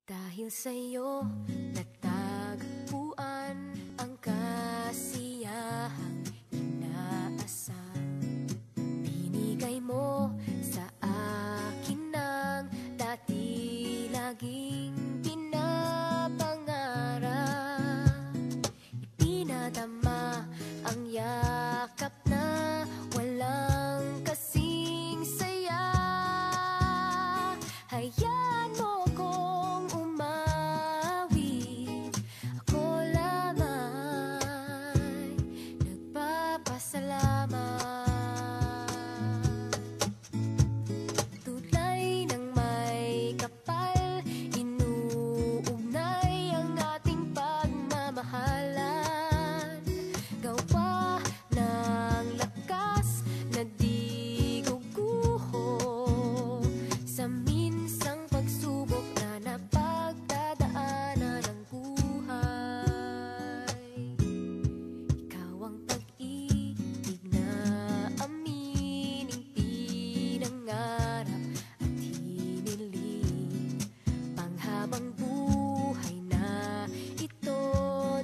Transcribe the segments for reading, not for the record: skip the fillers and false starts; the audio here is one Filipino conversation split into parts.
Dahil sa'yo natagpuan ang kasiyahang inaasam. Binigay mo sa akin ng dati laging pinapangarap. Ipinadama ang yakap na walang kasing saya. Hayaan mo kong umawit, ako lamang nagpapasalamat. Tulay ng may kapal, inuugnay ang ating pagmamahalan. Gawa ng lakas na di guguho sa minsang pagsubok na napagdadaanan ng buhay. Ikaw ang pag-ibig na amining pinangarap at hiniling. Panghabang buhay na ito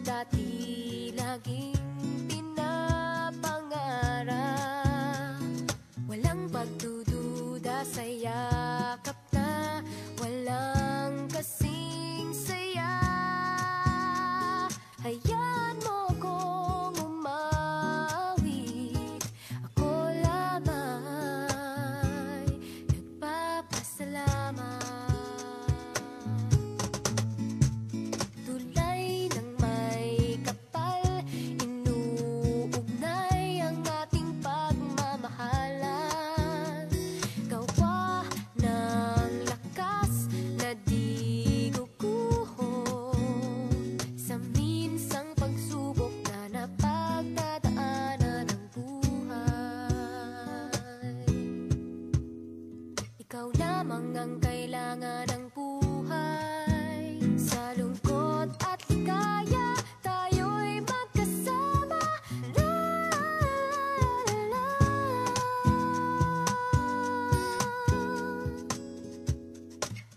dati laging pinapangarap. Walang pagdududa sa yakap na walang kasing saya. Hayaan mo kong umawit, ako lamang nagpapasalamat. Tulay ng may kapal, inuugnay ang ating pagmamahalan. Gawa ng lakas na di guguho sa minsang pagsubok na napagdadaanan ng buhay. Ikaw lamang ang kailangan ng buhay. Sa lungkot at ligaya, tayo'y magkasama. La, la, la,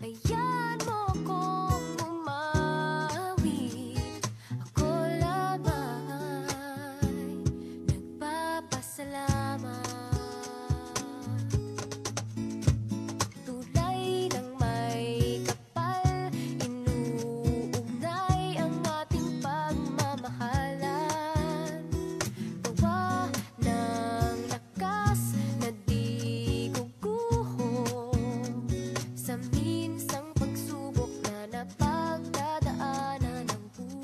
hayaan mo kong umawit, ako lamang nagpapasalamat. Tulay ng may kapal, inuugnay ang ating pagmamahalan. Gawa ng lakas na di guguho sa minsang pagsubok na napagdadaanan ng buhay.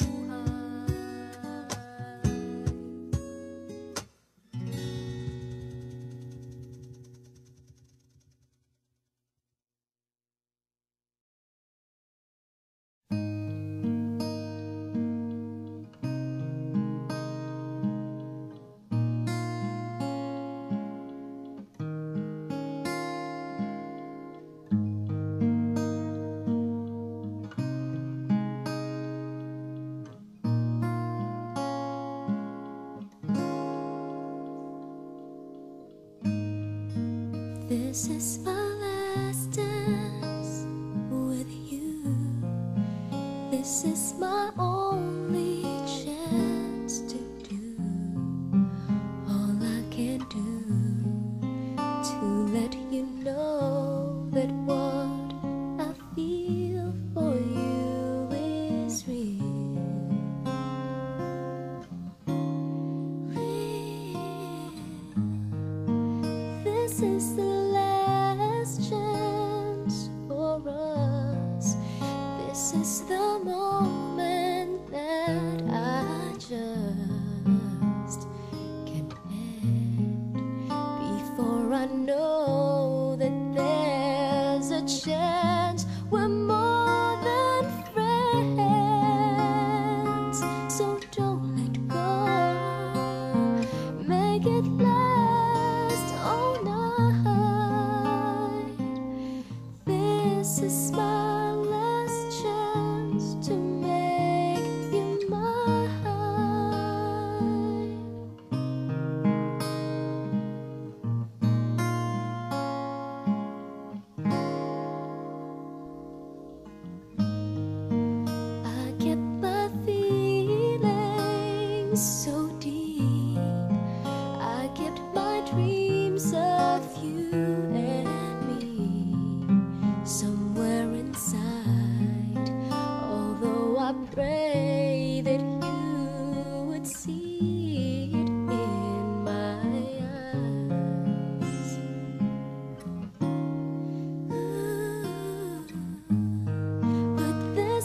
This is my last dance with you. This is my only chance to do all I can do to let you know that what I feel for you is real. This is the last chance for us. This is the moment that I just can't end before I know that there's a chance we're more than friends. So don't let go, make it last all night. This is my last chance to make you mine.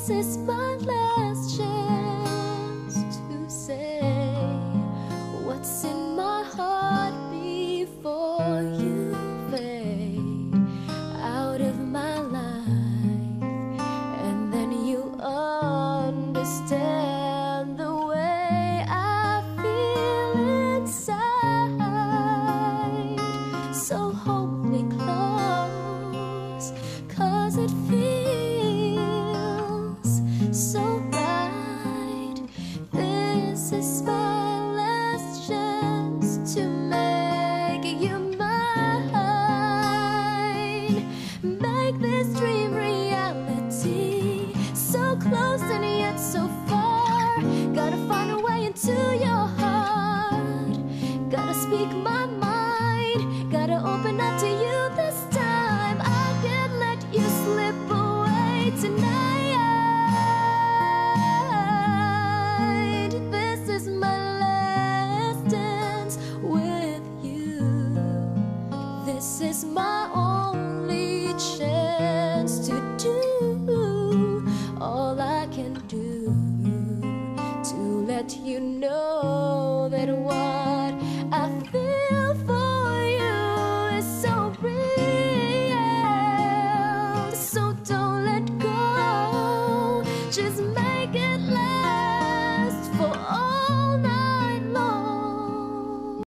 This is my